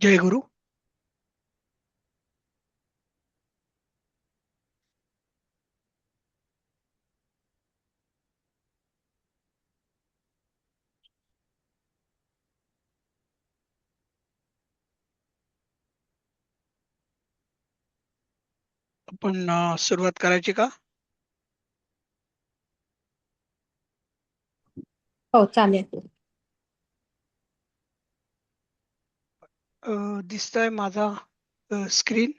जय गुरु. आपण सुरुवात करायची का? हो, चालेल. दिसतोय माझा स्क्रीन?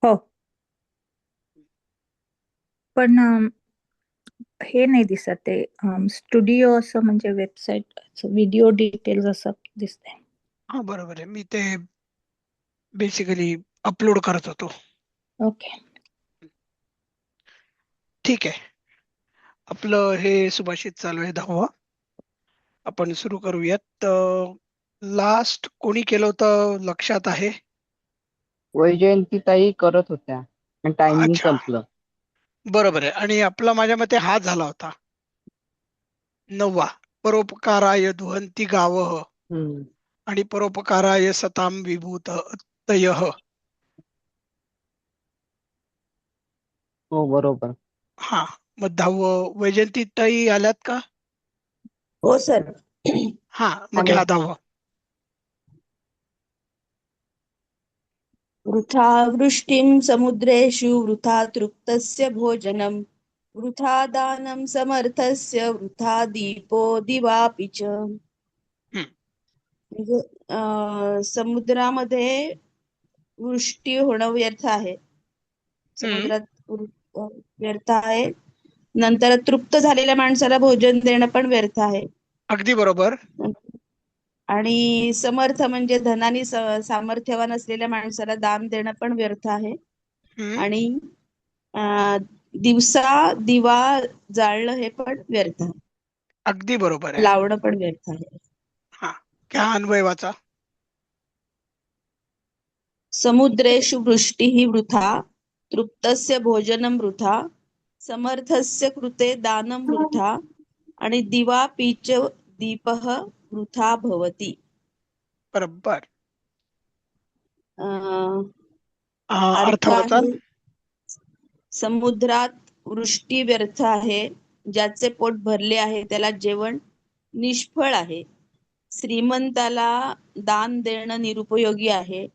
हो, पण हे नाही दिसत ते स्टुडिओ असं म्हणजे वेबसाईट व्हिडिओ डिटेल्स असं दिसतंय. हा, बरोबर आहे. मी ते बेसिकली अपलोड करत होतो. ओके. ठीक आहे. आपलं हे सुभाषित चालू आहे 10वा. आपण सुरू करूयात. लास्ट कोणी केलं होतं लक्षात आहे? वैजयंतीताई करत होत्या आणि टायमिंग अच्छा, संपलं. बरोबर आहे. आणि आपला माझ्या मते हा झाला होता 9वा. परोपकाराय दुहंती गावः हम्म. आणि परोपकाराय सताम विभूतयः. हो, बरोबर. हा, मग 10वं वैजयंती ताई आल्यात का? हो सर. हा, मग आले. घ्या 10वं. वृथा वृष्टिं समुद्रेषु वृथा तृप्तस्य भोजनं वृथा दानं समर्थस्य वृथा दीपो दिवापि च. हं, म्हणजे समुद्रामध्ये वृष्टी होणं व्यर्थ आहे. हं, समुद्रात व्यर्थ आहे. नंतर तृप्त झालेल्या माणसाला भोजन देणं पण व्यर्थ आहे. अगदी बरोबर. आणि समर्थ म्हणजे धनाने सामर्थ्यवान असलेल्या माणसाला दान देणं पण व्यर्थ आहे. हं, आणि अं, दिवसा दिवा जाळणं हे पण व्यर्थ आहे. अगदी बरोबर आहे. लावणं पण व्यर्थ आहे. हा, घ्या अन्वय वाचा. समुद्रेषु वृष्टिः वृथा तृप्तस्य भोजनं वृथा समर्थस्य कृते दानं वृथा आणि दिवा पीच दीपः वृथा भवति. बरोबर. अं, अर्थ अर्थ वाचा. आहे, समुद्रात वृष्टी व्यर्थ आहे. ज्याचे पोट भरले आहे त्याला जेवण निष्फळ आहे. श्रीमंताला दान देणं निरुपयोगी आहे.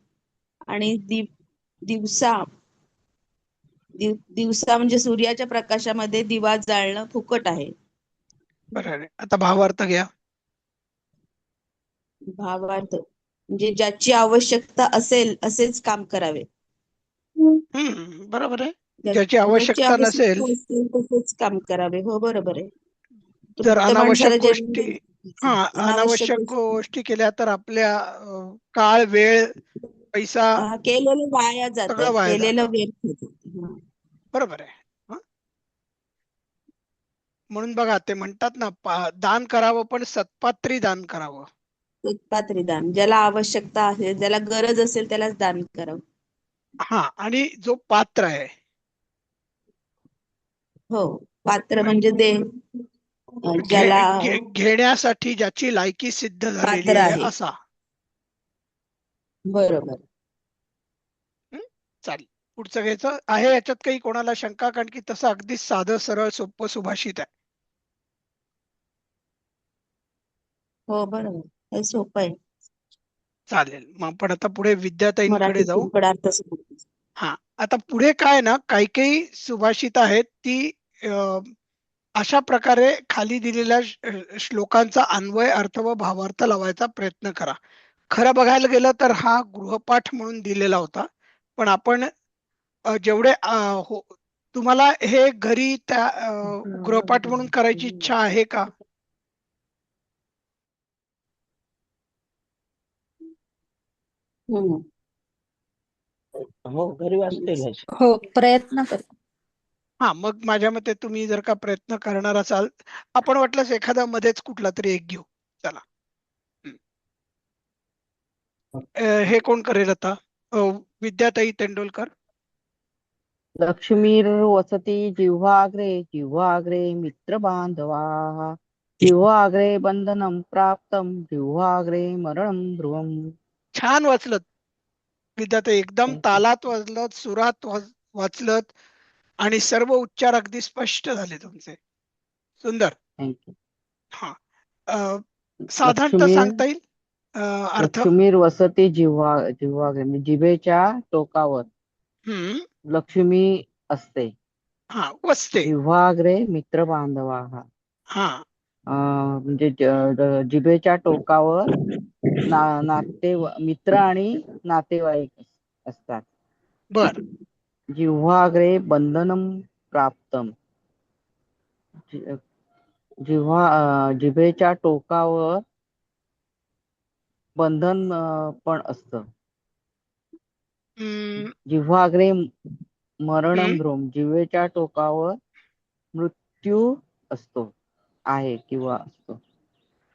आणि दिवसा दिवसा म्हणजे सूर्याच्या प्रकाशामध्ये दिवा जाळणं फुकट आहे. बरोबर आहे. आता भावार्थ घ्या. भावार्थ म्हणजे ज्याची आवश्यकता असेल असेच काम करावे. बरोबर आहे. ज्याची ज्याची आवश्यकता नसेल, आवश्यकता असेल तसेच काम करावे. हो, बरोबर आहे. जर तृप्त अनावश्यक माणसाला जेवण गोष्टी, हा, अनावश्यक अनावश्यक गोष्टी गोष्टी केल्या तर आपल्या काळ, वेळ, पैसा केलेलं वाया जातं, सगळं वाया केलेलं जातं. व्यर्थ होतं. बरोबर आहे. हं? म्हणून बघा, ते म्हणतात ना, दान करावं पण सत्पात्री दान करावं. उत्पात्री दान, ज्याला आवश्यकता असेल, ज्याला गरज असेल त्यालाच दान करावं. हा, आणि जो पात्र आहे, हो, पात्र म्हणजे दे ज्याला घेण्यासाठी ज्याची लायकी सिद्ध झालेली पात्र आहे आहे. असा. बरोबर. हं? चालेल. पुढचं घ्यायचं आहे. याच्यात काही कोणाला शंका? कारण की तसं अगदी साधं सरळ सोपं सुभाषित आहे. हो, बरोबर. हे सोपं आहे. चालेल. मग आपण आता पुढे विद्याताईंकडे जाऊ. मराठीतून पदार्थ समजतो. हा, आता पुढे काय ना, काही काही सुभाषित आहेत ती अशा प्रकारे खाली दिलेल्या श्लोकांचा अन्वय अर्थ व भावार्थ लावायचा प्रयत्न करा. खरं बघायला गेलं तर हा गृहपाठ म्हणून दिलेला होता. पण आपण जेवढे तुम्हाला हे घरी त्या गृहपाठ म्हणून करायची इच्छा आहे का? हम्म. हो, घरी वाचतील ह्याचे. हो, प्रयत्न कर. हा, मग माझ्या मते तुम्ही जर का प्रयत्न करणार असाल, आपण वाटल्यास एखादा मध्येच कुठला तरी एक घेऊ. चला. हं. हे कोण करेल आता? विद्याताई तेंडुलकर. लक्ष्मीर वसती जिव्हाग्रे जिव्हाग्रे मित्र बांधवा जिव्हाग्रे बंधनं प्राप्तं जिव्हाग्रे मरणं ध्रुवम्. छान वाचलत विद्यार्थी, एकदम थँक्यू. तालात वाचलत, सुरात वाचलत आणि सर्व उच्चार अगदी स्पष्ट झाले तुमचे. सुंदर. थँक्यू. हा. साधारणतः लक्ष्मी सांगता येईल अर्थ? लक्ष्मीर वसती जिव्हाग्रे म्हणजे जिभेच्या टोकावर हम्म. लक्ष्मी असते. हा, वसते. जिव्हाग्रे मित्र बांधवा हा हा. म्हणजे जिभेच्या टोकावर मित्र आणि नातेवाईक असतात. बर. जिव्हाग्रे बंधनम प्राप्तम जिभेच्या टोकावर बंधन पण असतं. हम्म. जिव्हाग्रे हम्म. मरणम ध्रुम जिभेच्या टोकावर मृत्यू असतो आहे किंवा असतो.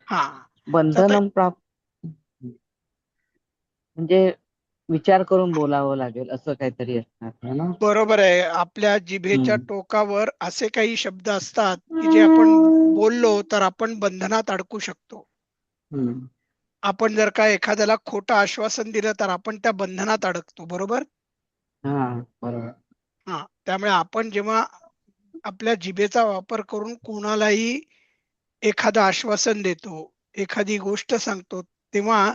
हा. बंधनम प्राप्त म्हणजे विचार करून बोलावं लागेल असं काहीतरी असणार है ना. बरोबर आहे. आपल्या जिभेच्या हम्म. टोकावर असे काही शब्द असतात की जे आपण बोललो तर आपण बंधनात अडकू शकतो. हम्म. आपण जर का एखाद्याला खोटं आश्वासन दिलं तर आपण त्या बंधनात अडकतो. बरोबर. हा बरोबर. हा. त्यामुळे आपण जेव्हा आपल्या जिभेचा वापर करून कोणालाही एखादं आश्वासन देतो, एखादी गोष्ट सांगतो, तेव्हा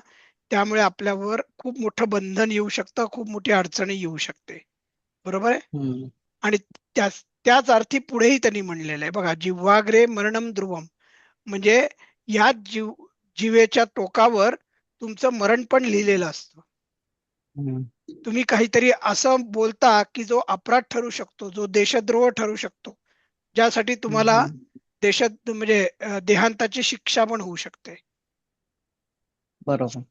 त्यामुळे आपल्यावर खूप मोठं बंधन येऊ शकतं, खूप मोठी अडचणी येऊ शकते. बरोबर आहे. हम्म. आणि त्याच अर्थी पुढेही त्यांनी म्हणलेलं आहे बघा, जिव्हाग्रे मरणम ध्रुवम, म्हणजे या जिवेच्या टोकावर तुमचं मरण पण लिहिलेलं असतं. हम्म. तुम्ही काहीतरी असं बोलता की जो अपराध ठरू शकतो, जो देशद्रोह ठरू शकतो, ज्यासाठी तुम्हाला हम्म. देशात म्हणजे देहांताची शिक्षा पण होऊ शकते. बरोबर.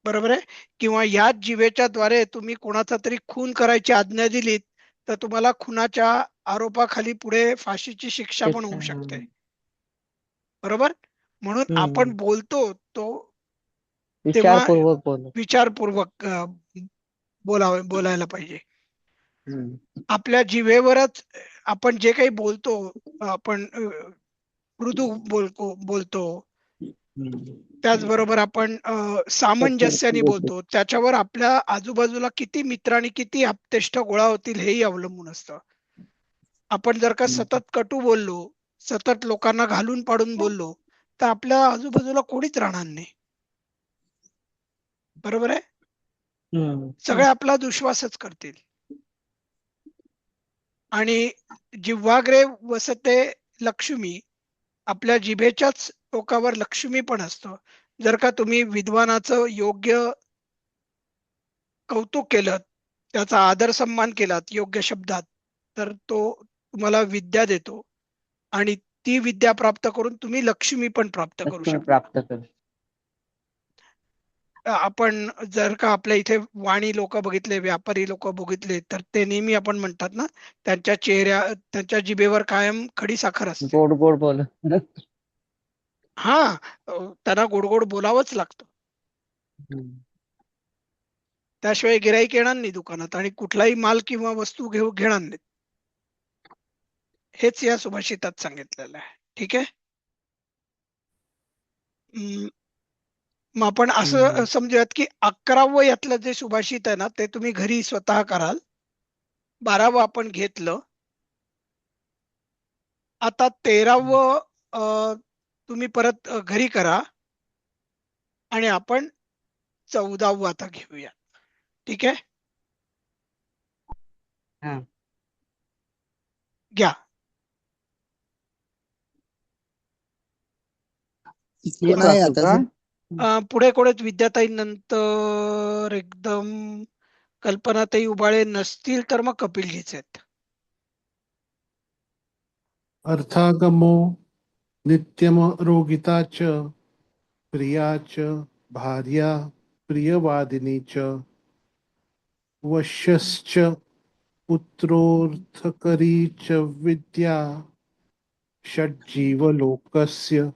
बरोबर आहे. किंवा याच जिवेच्या द्वारे तुम्ही कोणाचा तरी खून करायची आज्ञा दिलीत तर तुम्हाला खुनाच्या आरोपाखाली पुढे फाशीची शिक्षा पण शिक्षा. होऊ शकते. बरोबर. म्हणून हम्म. आपण बोलतो तो तेव्हा विचारपूर्वक बोल. विचारपूर्वक बोलायला पाहिजे. हम्म. आपल्या जिभेवरच आपण जे काही बोलतो, आपण मृदू बोलतो, हम्म. त्याचबरोबर आपण सामंजस्याने बोलतो. बोलतो. त्याच्यावर आपल्या आजूबाजूला किती मित्र आणि किती आप्तेष्ट गोळा होतील हेही अवलंबून असतं. आपण जर का हम्म. सतत कटू बोललो, सतत लोकांना घालून पाडून बोललो, तर आपल्या आजूबाजूला कोणीच राहणार नाही. बरोबर आहे. हम्म. सगळे आपला दुश्वासच करतील. आणि जिव्हाग्रे वसते लक्ष्मी, आपल्या जिभेच्याच टोकावर लक्ष्मी पण असतं. जर का तुम्ही विद्वानाचं योग्य कौतुक केलं, त्याचा आदर सन्मान केलात योग्य शब्दात, तर तो तुम्हाला विद्या देतो आणि ती विद्या प्राप्त करून तुम्ही लक्ष्मी पण प्राप्त करू लक्ष्मी शकता. प्राप्त कर. आपण जर का आपल्या इथे वाणी लोक बघितले, व्यापारी लोक बघितले, तर ते नेहमी आपण म्हणतात ना, त्यांच्या जिभेवर कायम खडी साखर असते. गोड गोड बोल. हा. त्यांना गोड गोड बोलावंच लागतं. त्याशिवाय गिराईक येणार नाही दुकानात आणि कुठलाही माल किंवा वस्तू घेणार नाहीत. हेच या सुभाषितात सांगितलेलं आहे. ठीक आहे. मग आपण असं समजूयात की 11वं यातलं जे सुभाषित आहे ना, ते तुम्ही घरी स्वतः कराल. 12वं आपण घेतलं. आता 13वं तुम्ही परत घरी करा आणि आपण 14वं आता घेऊया. ठीक आहे. हा. घ्या. हे नाही वाचू आता का? पुढे कोणच विद्याताई नंतर एकदम कल्पनाताई उबाळे नसतील तर मग कपिलजीच आहेत. अर्थागमो नित्यमरोगिता च प्रिया च भार्या प्रियवादिनी च वश्यश्च पुत्रोर्थकरी च विद्या षड्जीवलोकस्य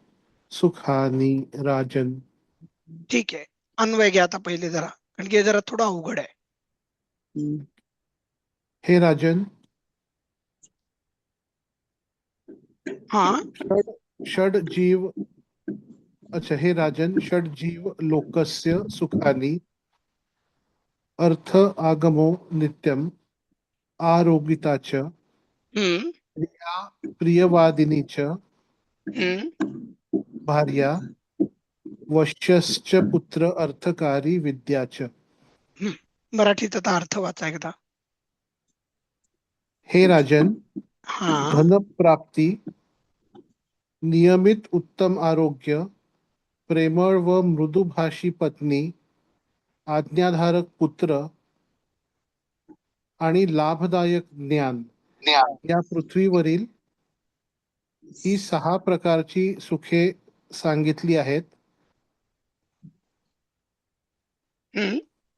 सुखानि राजन. ठीक आहे. अन्वय घ्या आता पहिले जरा, कारण की हे जरा थोडं अवघड आहे. हे राजन, हा. षड जीव अच्छा हे राजन षड जीव लोकस्य सुखानि अर्थ आगमो नित्यम आरोगिता च हम्म, प्रिया प्रियवादिनी च हम्म. भार्या वश्यश्च पुत्र अर्थकारी विद्या च. मराठीत आता अर्थ वाचा एकदा. हे राजन, हा. धन प्राप्ती, नियमित उत्तम आरोग्य, प्रेमळ व मृदुभाषी पत्नी, आज्ञाधारक पुत्र आणि लाभदायक ज्ञान या पृथ्वीवरील ही 6 प्रकारची सुखे सांगितली आहेत.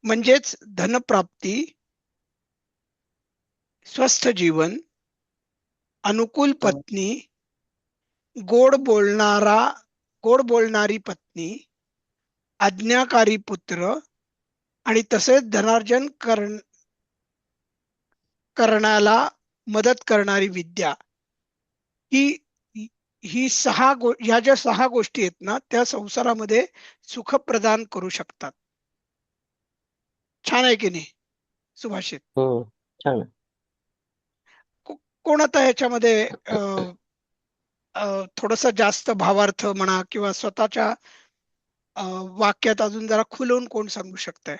म्हणजेच धनप्राप्ती, स्वस्थ जीवन, अनुकूल पत्नी, गोड बोलणारी पत्नी, आज्ञाकारी पुत्र आणि तसेच धनार्जन करण्याला मदत करणारी विद्या. ही ही ह्या ज्या 6 गोष्टी आहेत ना, त्या संसारामध्ये सुख प्रदान करू शकतात. छान आहे की नाही सुभाषित? छान. कोण आता ह्याच्यामध्ये थोडस जास्त भावार्थ म्हणा किंवा स्वतःच्या वाक्यात अजून जरा खुलवून कोण सांगू शकतंय?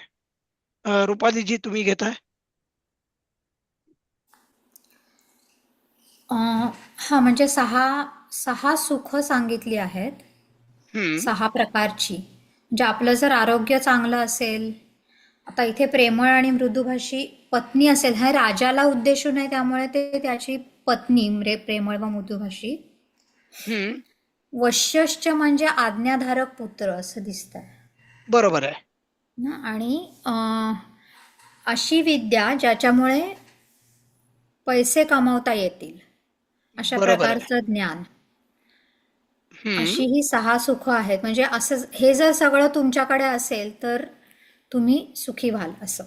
रुपालीजी, तुम्ही घेताय? हा, म्हणजे सहा सुख सांगितली आहेत, 6 प्रकारची. म्हणजे आपलं जर आरोग्य चांगलं असेल, आता इथे प्रेमळ आणि मृदुभाषी पत्नी असेल, हा राजाला उद्देशून आहे, त्यामुळे ते त्याची पत्नी प्रेमळ व मृदुभाषी. वश्यश्च म्हणजे आज्ञाधारक पुत्र असं दिसतंय बरोबर आहे ना. आणि अशी विद्या ज्याच्यामुळे पैसे कमावता येतील, अशा बरोबर आहे. प्रकारचं ज्ञान. अशी ही 6 सुख आहेत. म्हणजे असं हे जर सगळं तुमच्याकडे असेल तर तुम्ही सुखी व्हाल असं.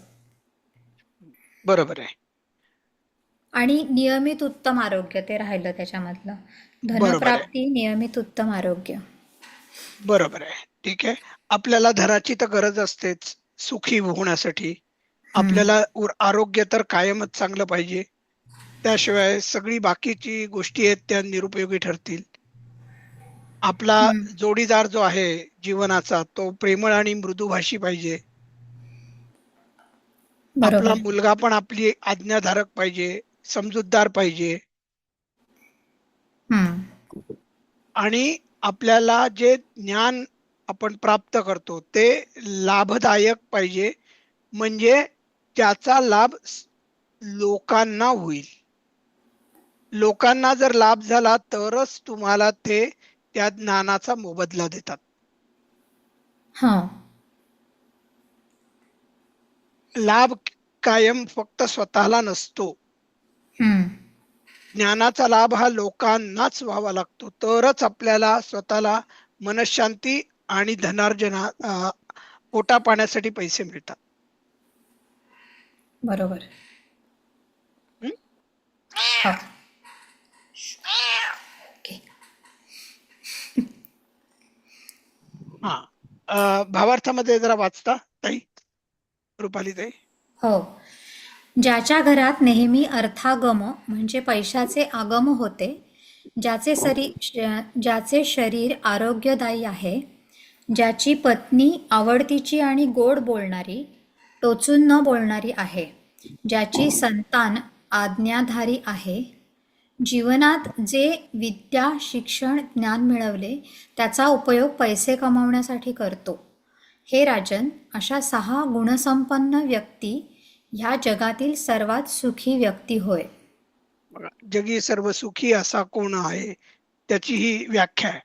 बरोबर आहे. आणि नियमित उत्तम आरोग्य ते राहिलं त्याच्यामधलं. बरोबर आहे. धनप्राप्ती, नियमित उत्तम आरोग्य. बरोबर आहे. ठीक आहे. आपल्याला धनाची तर गरज असतेच सुखी होण्यासाठी. आपल्याला आरोग्य तर कायमच चांगलं पाहिजे. त्याशिवाय सगळी बाकीची गोष्टी आहेत त्या निरुपयोगी ठरतील. आपला जोडीदार जो आहे जीवनाचा, तो प्रेमळ आणि मृदुभाषी पाहिजे. आपला बरोबर. मुलगा पण आपली आज्ञाधारक पाहिजे, समजूतदार पाहिजे. आणि आपल्याला जे ज्ञान आपण प्राप्त करतो ते लाभदायक पाहिजे, म्हणजे त्याचा लाभ लोकांना होईल. लोकांना जर लाभ झाला तरच तुम्हाला ते त्या ज्ञानाचा मोबदला देतात. हा. लाभ कायम फक्त स्वतःला नसतो. ज्ञानाचा लाभ हा लोकांनाच व्हावा लागतो, तरच आपल्याला स्वतःला मनशांती आणि पोटा पाण्यासाठी पैसे मिळतात. बरोबर. हो. ओके. भावार्थामध्ये जरा वाचता ताई, रुपाली ताई? हो. ज्याच्या घरात नेहमी अर्थागम म्हणजे पैशाचे आगम होते, ज्याचे शरीर आरोग्यदायी आहे, ज्याची पत्नी आवडतीची आणि गोड बोलणारी, टोचून न बोलणारी आहे, ज्याची संतान आज्ञाधारी आहे, जीवनात जे विद्या, शिक्षण, ज्ञान मिळवले त्याचा उपयोग पैसे कमावण्यासाठी करतो. हे राजन, अशा 6 गुणसंपन्न व्यक्ती ह्या जगातील सर्वात सुखी व्यक्ती होय. जगी सर्व सुखी असा कोण आहे, त्याची ही व्याख्या आहे.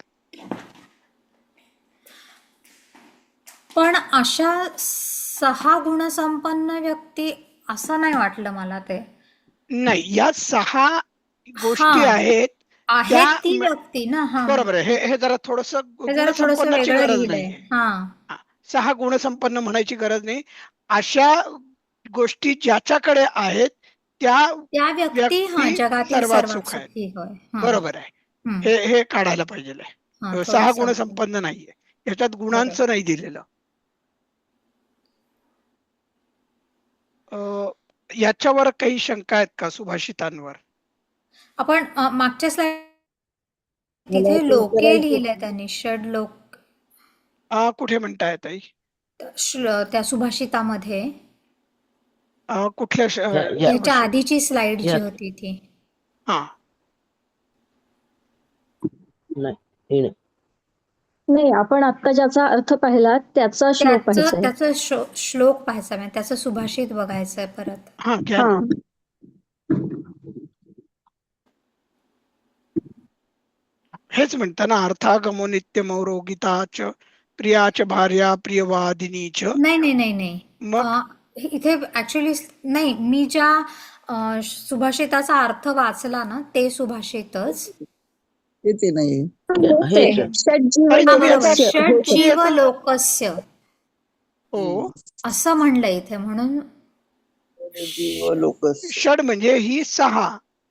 पण अशा 6 गुणसंपन्न व्यक्ती असं नाही वाटलं मला ते. नाही, या 6 गोष्टी आहेत ती व्यक्ती ना. हा, बरोबर आहे. हे जरा थोडस गुणसंपन्नाची वेगळं गरज लिहिलंय. नाही. हा, 6 गुणसंपन्न म्हणायची गरज नाही. अशा गोष्टी ज्याच्याकडे आहेत त्या व्यक्ती जगातील सर्वात सुख आहे. सुखी होय. बरोबर आहे. हे काढायला पाहिजे. 6 गुणसंपन्न नाहीये, याच्यात गुणांचं नाही दिलेलं. याच्यावर काही शंका आहेत का सुभाषितांवर? आपण मागच्या स्लाइड मला तिथे असं लोके विचारायचं लिहिलंय होतं. त्यांनी, षड लोक कुठे म्हणताय ताई? त्या सुभाषितामध्ये कुठल्या ह्याच्या आधीची स्लाइड जी यात. होती ती. हा नाही हे नाही. नाही, आपण आता ज्याचा अर्थ पाहिला त्याचा श्लोक पाहायचा आहे. त्याचं श्लोक पाहायचा म्हणजे त्याचं सुभाषित बघायचंय परत. हा घ्या ना. हा. हेच म्हणताना अर्थागमो नित्यमौरो गीताच प्रियाच भार्या प्रियवादिनीच. नाही नाही नाही नाही मग इथे ऍक्च्युली नाही, मी ज्या सुभाषिताचा अर्थ वाचला ना ते सुभाषितच. ते नाही ते षड्जीव अरे हा बरोबर, लोकस्य. षड जीव लोकस्य हो, असं म्हणलं इथे, म्हणून जीव लोकस. षड म्हणजे ही सहा.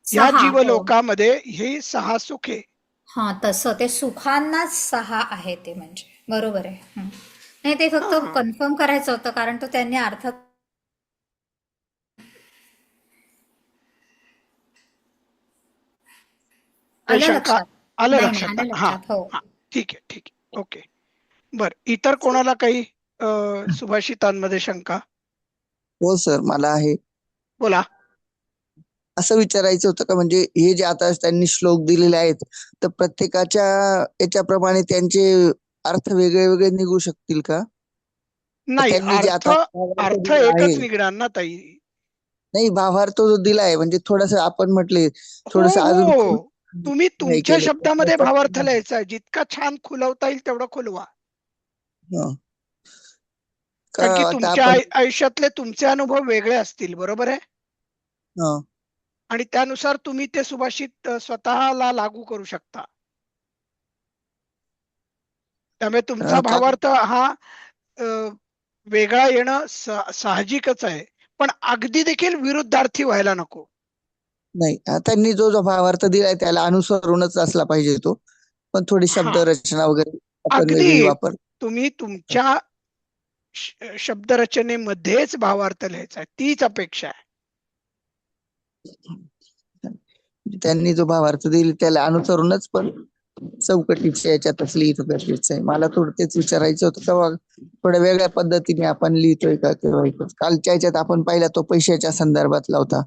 या 6 जीवलोकामध्ये ही 6 सुखे. हा तसं ते सुखांनाच 6 आहे ते, म्हणजे बरोबर आहे. नाही ते फक्त हा. कन्फर्म करायचं होतं कारण तो त्यांनी अर्थ काही आलं शंका लक्षात. आलं नाही लक्षात? आलं हा लक्षात. हो हा ठीक आहे ठीक आहे ओके. बर, इतर कोणाला काही सुभाषितांमध्ये शंका? हो सर, मला आहे. बोला. असं विचारायचं होतं का, म्हणजे हे जे आता त्यांनी श्लोक दिलेले आहेत तर प्रत्येकाच्या याच्याप्रमाणे त्यांचे अर्थ वेगळे वेगळे निघू शकतील का? तर नाही, त्यांनी जे अर्थ आता अर्थ दिला एकच आहे, निघणार ना ताई. नाही भावार्थ जो दिलाय म्हणजे थोडस आपण म्हटले हो थोडस अजून हो, तुम्ही हे तुमच्या केलं. शब्दामध्ये भावार्थ लिहायचा आहे. जितका छान खुलवता येईल तेवढं खुलवा. हं. कारण की आता तुमच्या आपण आयुष्यातले तुमचे अनुभव वेगळे असतील, बरोबर आहे? हं. आणि त्यानुसार तुम्ही ते सुभाषित स्वतःला लागू करू शकता. त्यामुळे तुमचा कारण भावार्थ हा अ, वेगळा येणं साहजिकच आहे, पण अगदी देखील विरुद्धार्थी व्हायला नको. नाही, त्यांनी जो जो भावार्थ दिलाय त्याला अनुसरूनच असला पाहिजे तो, पण थोडी शब्द हा रचना वगैरे आपण वेगळी अगदी वापर. तुम्ही तुमच्या शब्दरचनेमध्येच भावार्थ लिहायचा आहे, तीच अपेक्षा आहे. त्यांनी जो भावार्थ दिला त्याला अनुसरूनच पण चौकटीच्या याच्यातच लिहितो गरजेचं आहे. मला थोडं तेच विचारायचं होतं का थोड्या वेगळ्या पद्धतीने आपण लिहितोय का किंवा कालच्या याच्यात आपण पाहिला तो पैशाच्या संदर्भातला होता.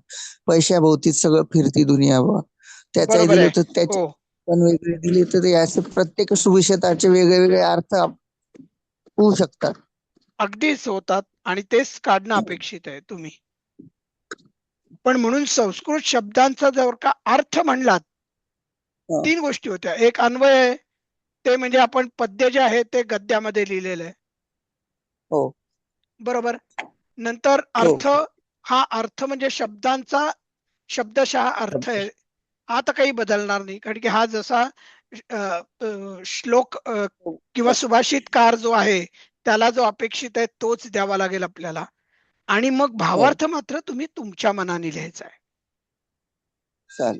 पैशाभोवतीच सगळं फिरती दुनिया व त्याचाही बरोबर दिलं आहे. होतं, त्याचे हो पण वेगळे दिले तर ते असे प्रत्येक सुविशेषाचे वेगळे वेगळे अर्थ होऊ शकतात. अगदीच होतात आणि तेच काढणं अपेक्षित आहे तुम्ही. पण म्हणून संस्कृत शब्दांचा जर का अर्थ म्हणलात, हं. 3 गोष्टी होत्या. एक अन्वय आहे, ते म्हणजे आपण पद्य जे आहे ते गद्यामध्ये लिहिलेलं आहे, हो बरोबर. नंतर हो अर्थ, हा अर्थ म्हणजे शब्दांचा शब्दशः अर्थ आहे. हा तर काही बदलणार नाही, कारण की हा जसा श्लोक किंवा सुभाषितकार जो आहे त्याला जो अपेक्षित आहे तोच द्यावा लागेल आपल्याला. आणि मग भावार्थ मात्र तुम्ही तुमच्या मनाने लिहायचा आहे. चालेल.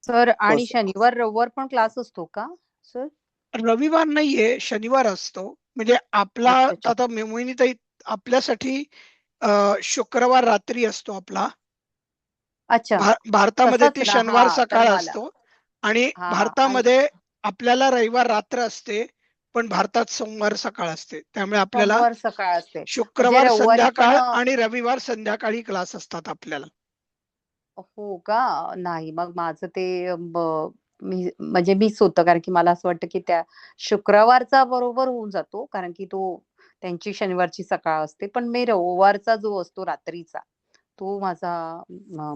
सर, आणि सर. शनिवार रविवार पण क्लास असतो का सर? रविवार नाहीये, शनिवार असतो. म्हणजे आपला अच्छा अच्छा. आता मोहिनीताई आपल्यासाठी शुक्रवार रात्री असतो आपला. अच्छा, भारतामध्ये तसंच ती ना. शनिवार हा तर सकाळ मला असतो आणि हा आणि भारतामध्ये आपल्याला रविवार रात्र असते, पण भारतात सोमवार सकाळ असते. त्यामुळे आपल्याला सोमवार सकाळ असते म्हणजे शुक्रवार रविवारी पण संध्याकाळ आणि रविवार संध्याकाळी क्लास असतात आपल्याला. हो का? नाही, मग माझं ते मी म्हणजे मिस होतं, कारण की मला असं वाटतं की त्या शुक्रवारचा बरोबर होऊन जातो, कारण की तो त्यांची शनिवारची सकाळ असते, पण मी रविवारचा जो असतो रात्रीचा तो माझा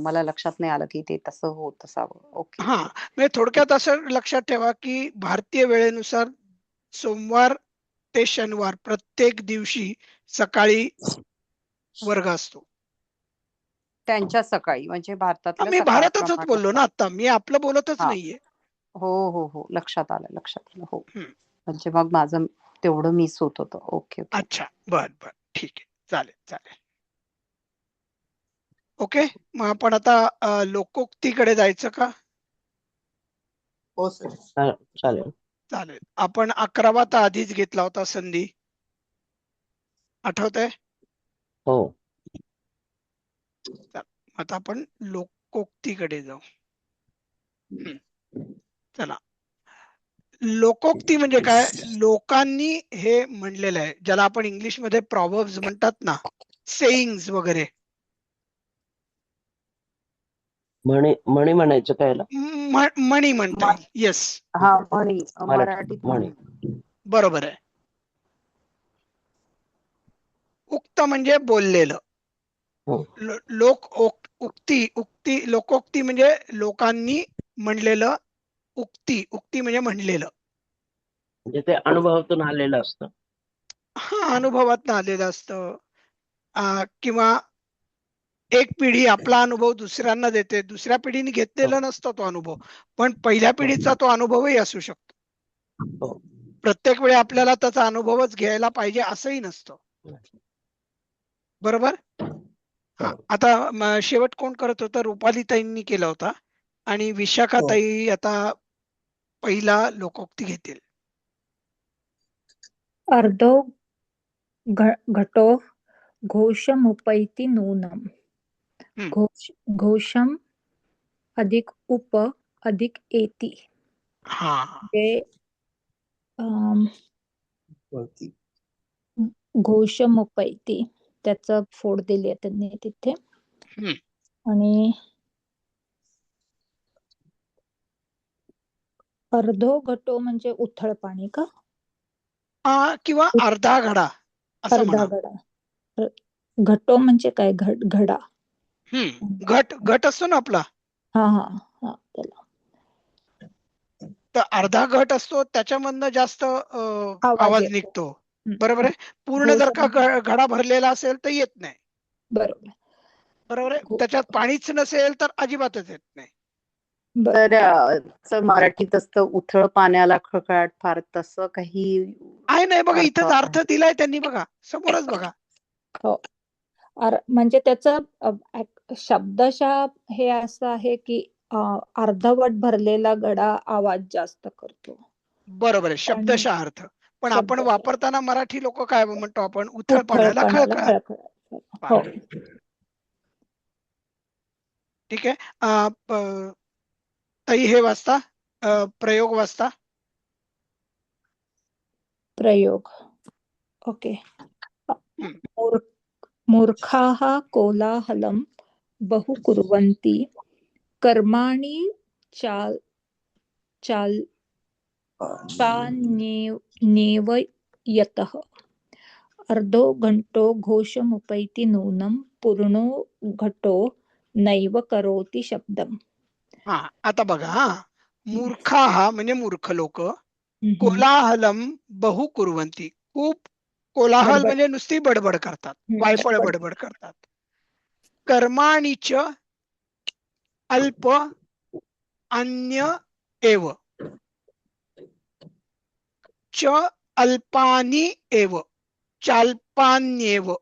मला लक्षात नाही आलं की ते तसं होत असावं. ओके हा, ओके. म्हणजे थोडक्यात असं लक्षात ठेवा की भारतीय वेळेनुसार सोमवार ते शनिवार प्रत्येक दिवशी सकाळी वर्ग असतो. त्यांच्या सकाळी म्हणजे भारतातल्या मी भारतातच सकाळप्रमाणे बोललो ना आता, मी आपलं बोलतच हा. नाहीये. हो हो हो, लक्षात आलं हो. हम्म. म्हणजे मग माझं तेवढं मिस होत होतं. Okay okay. अच्छा, बर बर, ठीक आहे, चालेल चालेल. ओके, मग आपण आता लोकोक्तीकडे जायचं का? हो सर. चालेल. चालेल. आपण 11वा तर आधीच घेतला होता संधी, आठवतंय? हो आता आपण लोकोक्तीकडे जाऊ. चला, लोकोक्ती म्हणजे काय? लोकांनी हे म्हणलेलं आहे, ज्याला आपण इंग्लिशमध्ये प्रॉव्हर्ब्स म्हणतात ना, सेईंग्स वगैरे. म्हणी म्हणायचं काय याला? म्हणी म्हणता येईल. येस, हा म्हणी, मराठी मराठीत म्हणी. म्हणी. बरोबर आहे. उक्त म्हणजे बोललेलं. हो. लोकोक्ती म्हणजे लोकांनी म्हणलेलं. उक्ती म्हणजे म्हणलेलं. म्हणजे ते अनुभवातून आलेलं असतं. हा, अनुभवातनं आलेलं असतं. किंवा एक पिढी आपला अनुभव दुसऱ्यांना देते, दुसऱ्या पिढीने घेतलेला नसतो तो अनुभव, पण पहिल्या पिढीचा तो अनुभवही असू शकतो. हो. प्रत्येक वेळी आपल्याला त्याचा अनुभवच घ्यायला पाहिजे असंही नसतं. बरोबर. हा, आता शेवट कोण करत होतं? रुपालीताईंनी केला होता आणि विशाखाताई आता पहिला लोकोक्ती घेतील. अर्धो घटो घोषमुपैति नूनम. घोषम अधिक उप अधिक एति. हा, ते घोषमुपैति त्याचं फोड दिली आहे त्यांनी तिथे. आणि अर्धो घटो म्हणजे उथळ पाणी का? किंवा अर्धा घडा असं अर्धा म्हणा. घडा. घटो म्हणजे काय? घडा. घट असतो ना आपला. हा हा हा, त्याला तर अर्धा घट असतो, त्याच्यामधनं जास्त आवाज निघतो. बरोबर आहे. पूर्ण जर का घडा भरलेला असेल तर येत नाही. बरोबर आहे. त्याच्यात पाणीच नसेल तर अजिबातच येत नाही. तर मराठीत असतं उथळ पाण्याला खळखळाट फार, तसं काही आहे नाही बघा, इथंच अर्थ दिलाय त्यांनी बघा, समोरच बघा. हो, म्हणजे त्याचं शब्दशः हे असं आहे की अर्धवट भरलेला घडा आवाज जास्त करतो. बरोबर आहे, शब्दशः अर्थ. पण आपण वापरताना मराठी लोक काय म्हणतो? आपण उथळ पाण्याला खळखळाट. हो, ठीक आहे. ताई हे वाचता, प्रयोग वाचता. प्रयोग. ओके. मूर्खाः कोलाहलं बहु कुर्वन्ति कर्माणि चान्येव यतः. अर्धो घंटो घोषमुपैति नूनं पूर्णो घटो नैव करोति शब्दम. हा, आता बघा, मूर्खाः म्हणजे मूर्ख लोक, कोलाहलम बहु कुर्वन्ति, खूप कोलाहल म्हणजे नुसती बडबड करतात, वायफळ बडबड करतात. कर्माणीच अल्प अन्य एव च अल्पानी एव चाल्पान्येव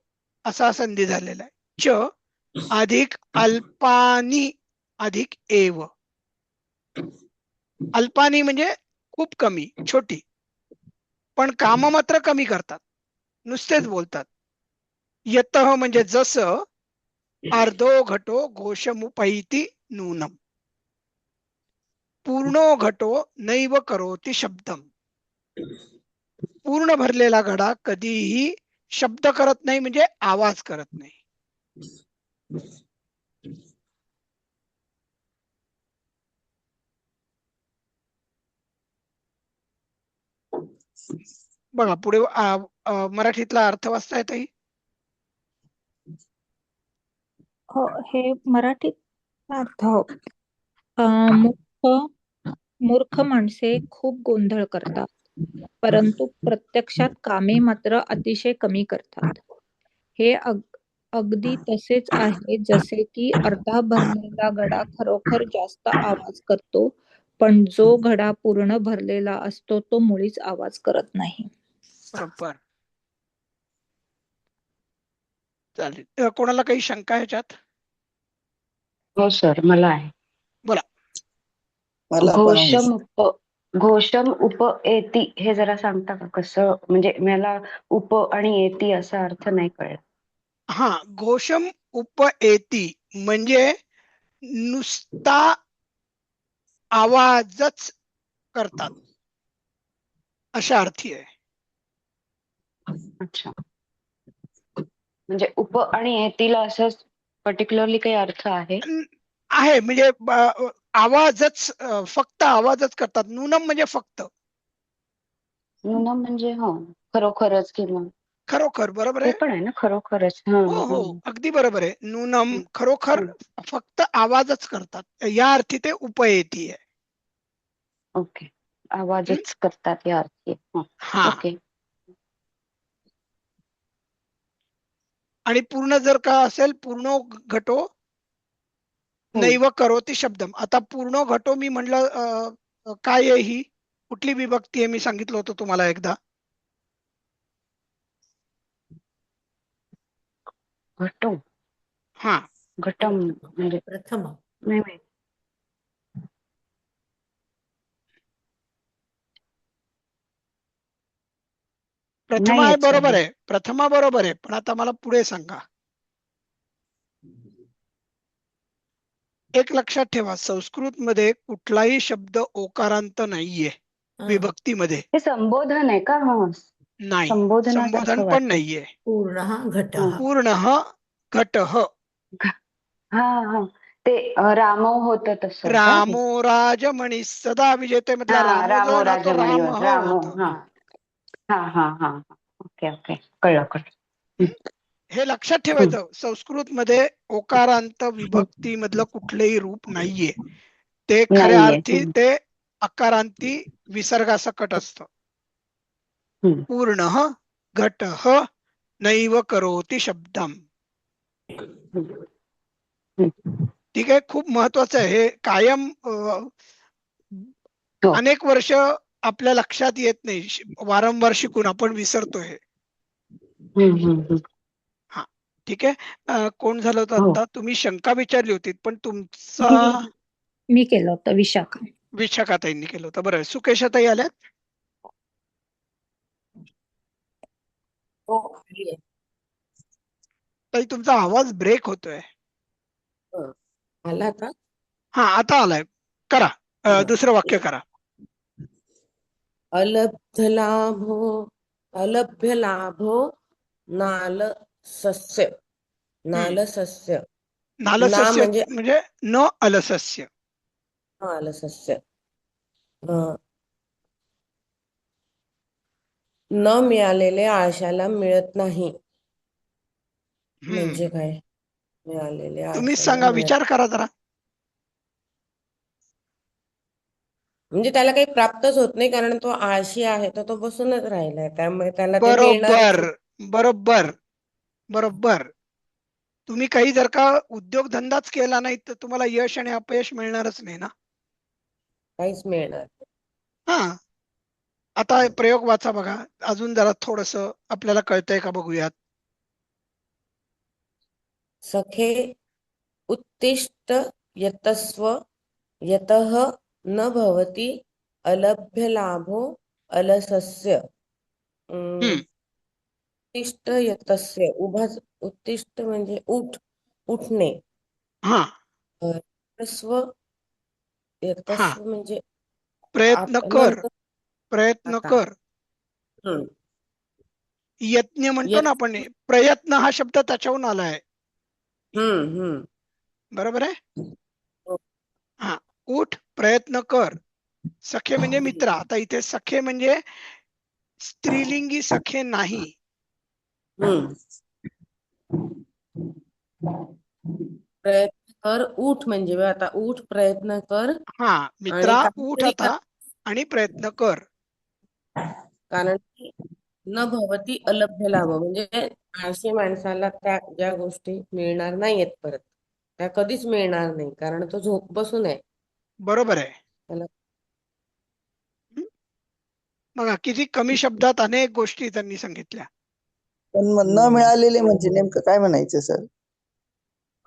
असा संधी झालेला आहे. च अधिक अल्पानी अधिक एव. अल्पानी म्हणजे खूप कमी, छोटी, पण काम मात्र कमी करतात, नुसतेच बोलतात. यतः म्हणजे जसं, अर्धो घटो घोषमुपैति नूनम, पूर्णो घटो नैव करोति शब्दम. पूर्ण भरलेला घडा कधीही शब्द करत नाही, म्हणजे आवाज करत नाही. बघा पुढे मराठीतला अर्थ वाचता येतही. हो, हे मराठीत अर्थ. मूर्ख माणसे खूप गोंधळ करतात, परंतु प्रत्यक्षात कामे मात्र अतिशय कमी करतात. हे अगदी तसेच आहे जसे की अर्धा भरलेला घडा खरोखर जास्त आवाज करतो, पण जो घडा पूर्ण भरलेला असतो तो मुळीच आवाज करत नाही. बरोबर. चालेल. कोणाला काही शंका ह्याच्यात? हो सर, मला आहे. बोला. घोषम उप एती हे जरा सांगता का? कसं म्हणजे मला उप आणि एती असा अर्थ नाही कळला. हा, घोषम उपएती म्हणजे नुसता आवाजच करतात अशा अर्थी आहे. अच्छा. म्हणजे उप आणि येतील असं पर्टिक्युलरली काही अर्थ आहे? आहे म्हणजे आवाजच फक्त आवाजच करतात. नूनम म्हणजे फक्त. नुनम म्हणजे खरोखरच किंवा खरोखर बरोबर ते आहे. पण आहे ना खरोखरच. हो, अगदी बरोबर आहे. नूनम खरोखर फक्त आवाजच करतात या अर्थी ते उपएती आहे. ओके. आवाजच करतात या अर्थी. हा, ओके. आणि पूर्ण जर का असेल पूर्ण घटो नैव करोती शब्दम. आता पूर्ण घटो मी म्हणलं काय आहे ही, कुठली विभक्ती आहे मी सांगितलं होतं तुम्हाला एकदा. घटो. हा, घटम म्हणजे प्रथम. नाही. प्रथमा आहे बरोबर आहे. प्रथमा बरोबर आहे, पण आता मला पुढे सांगा. एक लक्षात ठेवा, संस्कृत मध्ये कुठलाही शब्द ओकारांत नाहीये विभक्तीमध्ये. हे संबोधन आहे का? नाही, संबोधनासारखं संबोधन पण वाटतं. नाहीये. पूर्ण घटः. पूर्ण घटः. ते रामो होतं तसं. रामो राजमणी सदा विजेते मधला रामो जो आहे ना तो राम होता. ओके कळलं. हे लक्षात ठेवायचं, संस्कृत मध्ये ओकारांत विभक्ती मधलं कुठलंही रूप नाहीये. ते खऱ्या अर्थी ते अकारांती विसर्गासकट असतं. पूर्ण घटः नैव करोति शब्दम. ठीक आहे, खूप महत्वाचं आहे हे. कायम अनेक वर्ष आपल्या लक्षात येत नाही, वारंवार शिकून आपण विसरतोय. हा, ठीक आहे. कोण झालं होतं आता? तुम्ही शंका विचारली होती, पण तुमचा मी केलं होतं विशाखा. विशाखाताईंनी केलं होतं. बरं, सुकेशाताई आल्यात? ताई तुमचा आवाज ब्रेक होतोय. आला का? हा, आता आलाय. करा, दुसरं वाक्य करा. अलब्ध लाभो नालसस्य. नालसस्य. नालसस्य म्हणजे न अलसस्य. अलसस्य. न मिळालेले आळशाला मिळत नाही. म्हणजे काय? मिळालेले तुम्हीच आळशाला सांगा, मिळत, विचार करा जरा. म्हणजे त्याला काही प्राप्तच होत नाही, कारण तो आळशी आहे, तर तो बसूनच राहिलाय, त्यामुळे त्याला ते बरोबर मिळणारच. बरोबर बरोबर. तुम्ही काही जर का उद्योगधंदाच केला नाही तर तुम्हाला यश आणि अपयश मिळणारच नाही ना. काहीच मिळणार. हा, आता प्रयोग वाचा बघा, अजून जरा थोडस आपल्याला कळतंय का बघूयात. सखे उत्तिष्ठ यतस्व यतः न भवति अलभ्य लाभो अलसस्य. उत्तिष्ठ यतस्य, उत्तिष्ठ म्हणजे उठणे. यतस्व म्हणजे प्रयत्न कर, प्रयत्न कर. यज्ञ म्हणतो ना आपण, प्रयत्न हा शब्द त्याच्याहून आलाय. बरोबर आहे. हा, उठ, प्रयत्न कर. सखे म्हणजे मित्र. आता इथे सखे म्हणजे स्त्रीलिंगी सखे नाही. प्रयत्न कर, उठ म्हणजे आता उठ, प्रयत्न कर. हा, मित्रा उठ आता आणि प्रयत्न कर. कारण की न भवती अलभ्य लाभ म्हणजे आळशी माणसाला त्या ज्या गोष्टी मिळणार नाहीयेत परत, त्या कधीच मिळणार नाही, कारण तो झोप बसून आहे. बरोबर आहे. त्याला बघा किती कमी शब्दात अनेक गोष्टी त्यांनी सांगितल्या. पण न मिळालेले म्हणजे नेमकं काय म्हणायचं सर?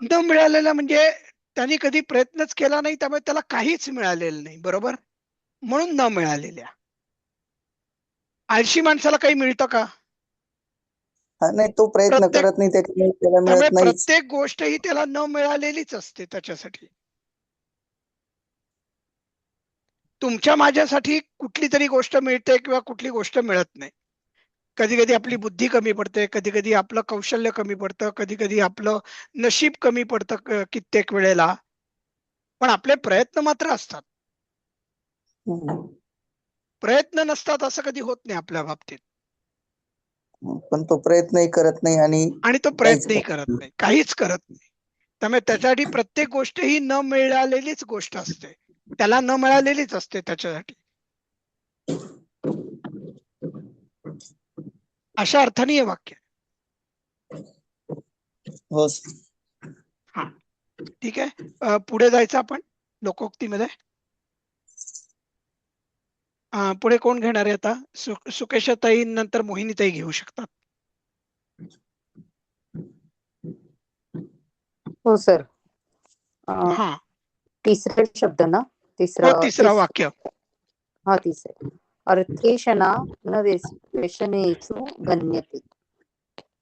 न मिळालेला म्हणजे त्यांनी कधी प्रयत्नच केला नाही, त्यामुळे त्याला काहीच मिळालेलं नाही. बरोबर, म्हणून न मिळालेल्या. आळशी माणसाला काही मिळतं का? हा नाही, तो प्रयत्न प्रत्येक करत नाही, त्याच्यामुळे त्याला त्यामुळे मिळत नाहीच. प्रत्येक गोष्ट ही त्याला न मिळालेलीच असते त्याच्यासाठी. तुमच्या माझ्यासाठी कुठली तरी गोष्ट मिळते किंवा कुठली गोष्ट मिळत नाही. कधी कधी आपली बुद्धी कमी पडते, कधी कधी आपलं कौशल्य कमी पडतं, कधी कधी आपलं नशीब कमी पडतं कित्येक वेळेला. पण आपले प्रयत्न मात्र असतात. हम्म. प्रयत्न नसतात असं कधी होत नाही आपल्या बाबतीत. पण तो प्रयत्नही करत नाही आणि आणि तो काहीच प्रयत्नही करत नाही, काहीच करत नाही. त्यामुळे त्याच्यासाठी प्रत्येक गोष्ट ही न मिळालेलीच गोष्ट असते, त्याला न मिळालेलीच असते त्याच्यासाठी. अशा अर्थाने हे वाक्य. हो. हा, ठीक आहे. पुढे जायचं आपण लोकोक्तीमध्ये. पुढे कोण घेणार आहे आता? सुकेशाताई नंतर मोहिनीताई घेऊ शकतात. हो सर. हा, तिसरा शब्द ना? हो, तिसरा वाक्य. हा, तिसरा. अर्थेषणा न व्यसनेषु गण्यते.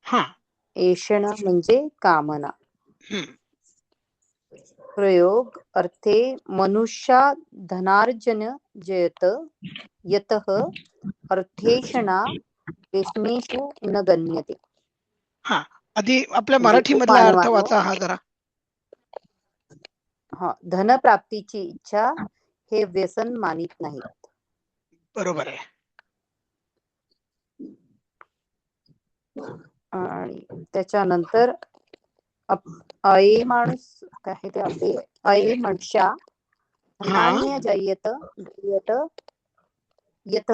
हा, एषणा म्हणजे कामना. प्रयोग अर्थे मनुष्या धनार्जन जयत यतः अर्थेषणा व्यसनेषु न गण्यते. हा, आधी आपल्या म्हणजे मराठी मधला अर्थ उपमानवाक्य. वाचा हा जरा. हा, धनप्राप्तीची इच्छा हे व्यसन मानित नाहीत. बरोबर आहे. आणि त्याच्यानंतर अये माणूस काय ते आपले अये मनुष्या धनान्य जयत यत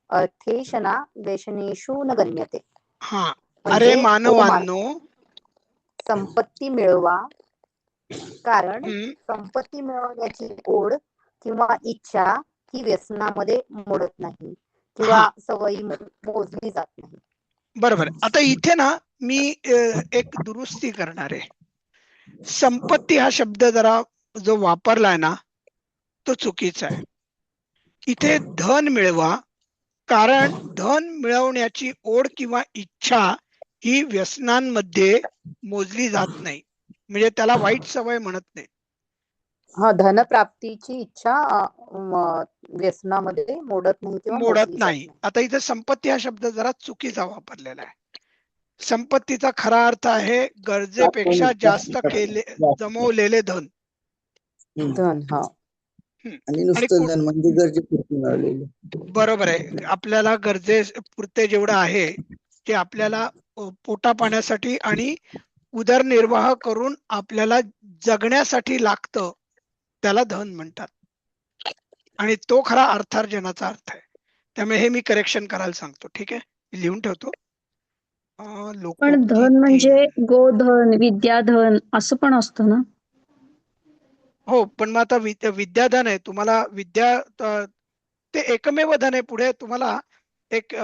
अर्थेषणा व्यसनेषु न गण्यते. हा, म्हणजे अरे मानवांनो, संपत्ती मिळवा, कारण संपत्ती मिळवण्याची ओढ किंवा इच्छा ही व्यसनामध्ये मोडत नाही किंवा सवयी मोजली जात नाही. बरोबर. आता इथे ना मी एक दुरुस्ती करणार आहे. संपत्ती हा शब्द जरा जो वापरलाय ना तो चुकीचा आहे. इथे धन मिळवा, कारण धन मिळवण्याची ओढ किंवा इच्छा ही व्यसनांमध्ये मोजली जात नाही, म्हणजे त्याला वाईट सवय म्हणत नाही. हा, धनप्राप्तीची इच्छा व्यसनामध्ये मोडत नाही किंवा मोडत नाही. आता इथे संपत्ती हा शब्द जरा चुकीचा वापरलेला आहे. संपत्तीचा खरा अर्थ आहे गरजेपेक्षा जास्त जमवलेले धन. धन. हा, आणि नुसतं धन म्हणजे गरजेपुरती मिळालेले. बरोबर आहे. आपल्याला गरजेपुरते जेवढं आहे ते आपल्याला पोटा पाण्यासाठी आणि उदरनिर्वाह करून आपल्याला जगण्यासाठी लागतं, त्याला धन म्हणतात. आणि तो खरा अर्थार्जनाचा अर्थ आहे. त्यामुळे हे मी करेक्शन करायला सांगतो. ठीक आहे, मी लिहून ठेवतो. पण धन म्हणजे गोधन, विद्याधन असं पण असतं ना? हो, पण मग आता विद्याधन आहे तुम्हाला. ते एकमेव धन आहे. पुढे तुम्हाला एक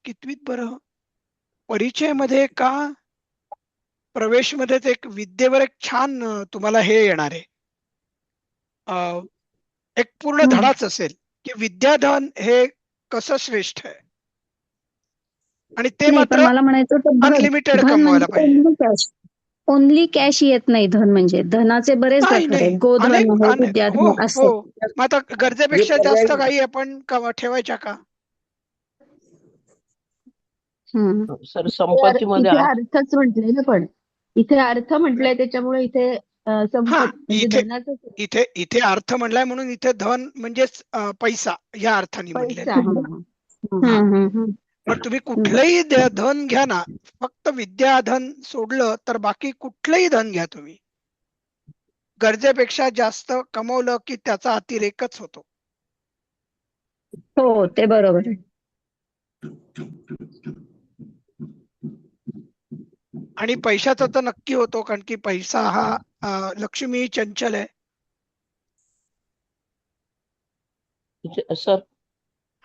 कितवीत बरं परिचय मध्ये का प्रवेश मध्ये एक विद्येवर एक छान तुम्हाला हे येणार आहे, एक पूर्ण धडाच असेल की विद्याधन हे कसं श्रेष्ठ आहे. आणि ते मात्र मला म्हणायचं अनलिमिटेड कमवायला पाहिजे. ओनली कॅश येत नाही. धन म्हणजे धनाचे बरेच प्रकार आहेत. गोधन आहे, विद्याधन असं. मग आता गरजेपेक्षा जास्त काही आपण ठेवायच्या का? सर, संपत्तीमध्ये इथे अर्थच म्हटले ना, पण इथे अर्थ म्हटलंय त्याच्यामुळे इथे इथे इथे अर्थ म्हणलाय म्हणून इथे धन म्हणजेच पैसा या अर्थाने म्हणले. पण तुम्ही कुठलंही धन घ्या ना, फक्त विद्याधन सोडलं तर बाकी कुठलंही धन घ्या तुम्ही, गरजेपेक्षा जास्त कमवलं की त्याचा अतिरेकच होतो. हो, ते बरोबर आहे. आणि पैशाचा तर नक्की होतो, कारण की पैसा हा लक्ष्मी चंचल आहे. सर,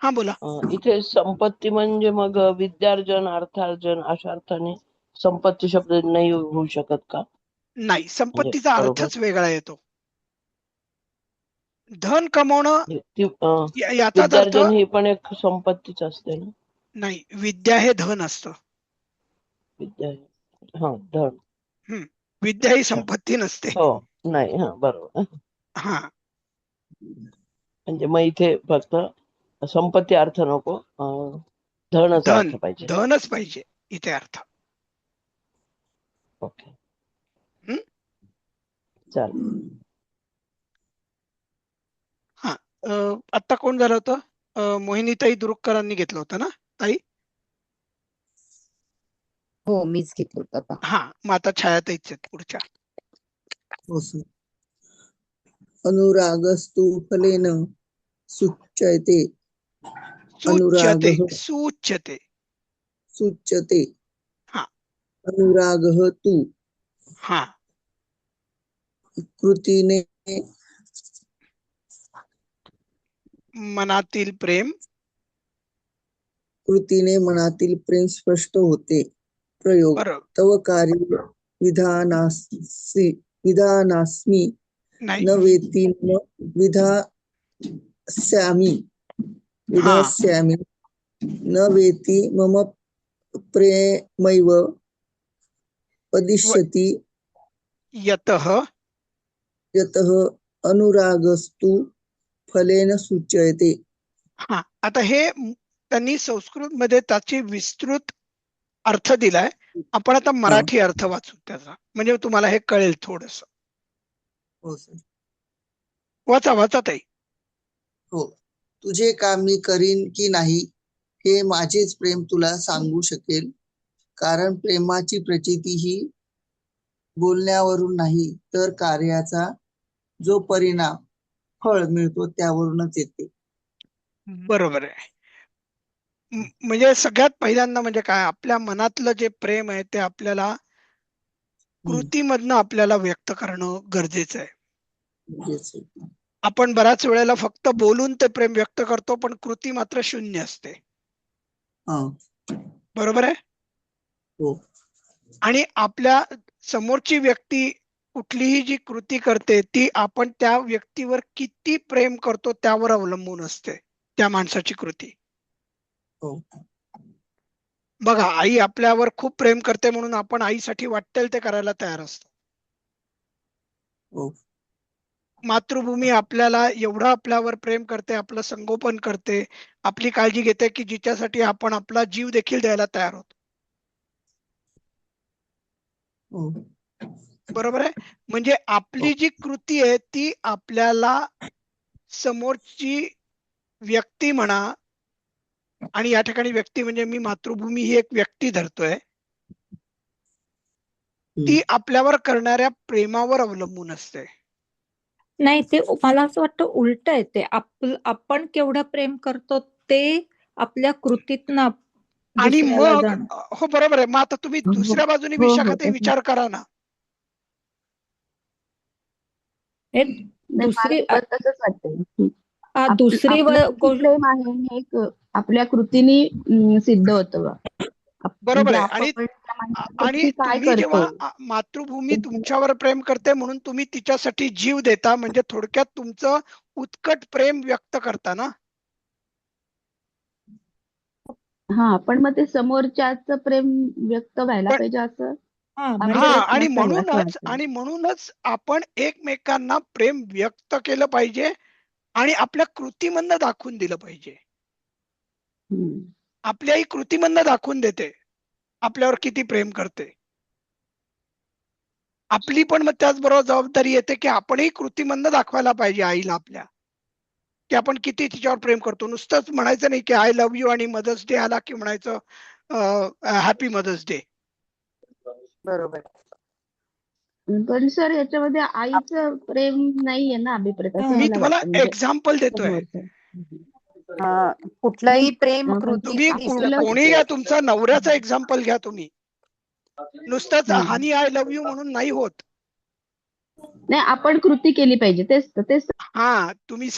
हा बोला. इथे संपत्ती म्हणजे मग विद्यार्जन, अर्थार्जन अशा अर्थाने संपत्ती शब्द नाही होऊ शकत का? नाही, संपत्तीचा अर्थच वेगळा येतो. धन कमवणं याचाच अर्थ. विद्यार्जन ही पण एक संपत्तीच असते ना? नाही, विद्या हे धन असतं. विद्या हा धन. विद्या ही संपत्ती नसते. हो नाही, हा बरोबर. हा म्हणजे मग इथे फक्त संपत्ती अर्थ नको, धनच अर्थ पाहिजे. धनच पाहिजे इथे अर्थ. ओके चालेल. हा आता कोण झालं होतं? मोहिनीताई दुरुक्करांनी घेतलं होतं ना ताई? हो मीच घेतलं होतं आता. हा मग आता छायाताईच आहेत पुढच्या. हो सर. अनुरागस्तु फलेन सुच्यते. अनुरागः सूच्यते. सुच्यते. हा अनुरागः तु हा कृतीने मनातील प्रेम. कृतीने मनातील प्रेम स्पष्ट होते. प्रयोग. बरोबर. तव कार्य विधानास्मी नाही न वेती न विधास्यामि न वेती मम प्रेमैव वदिष्यति यतः अनुरागस्तु फलेन सूच्यते. हा आता हे त्यांनी संस्कृत मध्ये त्याची विस्तृत अर्थ दिलाय. आपण आता मराठी अर्थ वाचू त्याचा, म्हणजे तुम्हाला हे कळेल थोडस. हो सर. वाचा ताई. हो. तुझे काम मी करीन की नाही हे माझेच प्रेम तुला सांगू शकेल, कारण प्रेमाची प्रचिती ही बोलण्यावरून नाही तर कार्याचा जो परिणाम फळ मिळतो त्यावरूनच येते. बरोबर आहे. म्हणजे सगळ्यात पहिल्यांदा म्हणजे काय, आपल्या मनातलं जे प्रेम आहे ते आपल्याला कृतीमधनं आपल्याला व्यक्त करणं गरजेचं आहे. आपण बऱ्याच वेळेला फक्त बोलून ते प्रेम व्यक्त करतो, पण कृती मात्र शून्य असते. बरोबर आहे. हो. आणि आपल्या समोरची व्यक्ती कुठलीही जी कृती करते ती आपण त्या व्यक्तीवर किती प्रेम करतो त्यावर अवलंबून असते त्या माणसाची कृती. बघा, आई आपल्यावर खूप प्रेम करते म्हणून आपण आईसाठी वाटेल ते करायला तयार असतो. मातृभूमी आपल्याला एवढं आपल्यावर प्रेम करते, आपलं संगोपन करते, आपली काळजी घेते की जिच्यासाठी आपण आपला जीव देखील द्यायला तयार होतो. बरोबर आहे. म्हणजे आपली जी कृती आहे ती आपल्याला समोरची व्यक्ती म्हणा, आणि या ठिकाणी व्यक्ती म्हणजे मी मातृभूमी ही एक व्यक्ती धरतोय, ती आपल्यावर करणाऱ्या प्रेमावर अवलंबून असते. नाही, ते मला असं वाटतं उलट आहे. ते आपण केवढं प्रेम करतो ते आपल्या कृतीतनं आणि दुसऱ्याला मग जाणं. हो बरोबर आहे. मग आता तुम्ही दुसऱ्या बाजूने विशाखाताई विचार करा ना. दुसरी तसंच वाटतंय. दुसरी गोष्ट प्रेम आहे हे आपल्या कृतीने सिद्ध होतं बा. बरोबर म्हणजे आहे. आपण आणि काय तुम्ही करतो जेव्हा मातृभूमी तुमच्यावर प्रेम करते म्हणून तुम्ही तिच्यासाठी जीव देता, म्हणजे थोडक्यात तुमचं उत्कट प्रेम व्यक्त करता ना. हा, पण मग ते समोरच्याच प्रेम व्यक्त व्हायला पाहिजे असं. आणि म्हणूनच आपण एकमेकांना प्रेम व्यक्त केलं पाहिजे आणि आपल्या कृतीमधनं दाखवून दिलं पाहिजे. आपल्याही कृतीमधनं दाखवून देते आपल्यावर किती प्रेम करते. आपली पण मग त्याचबरोबर जबाबदारी येते की आपणही कृतीमधनं दाखवायला पाहिजे आईला आपल्या की आपण किती तिच्यावर प्रेम करतो. नुसतंच म्हणायचं नाही की आय लव्ह यू आणि मदर्स डे आला की म्हणायचं हॅपी मदर्स डे. बरोबर. पण सर याच्यामध्ये आईचं प्रेम नाहीये ना अभिप्रेत, असं मी मला तुम्हाला वाटतं. म्हणजे एक्झाम्पल देतोय. कुठलंही प्रेम तुम्ही कोणी घ्या, तुमचा नवऱ्याचा एक्झाम्पल घ्या तुम्ही. नुसतंच हानी आय लव्ह यू म्हणून नाही होत. नाही, आपण कृती केली पाहिजे. तेच हा, तुम्ही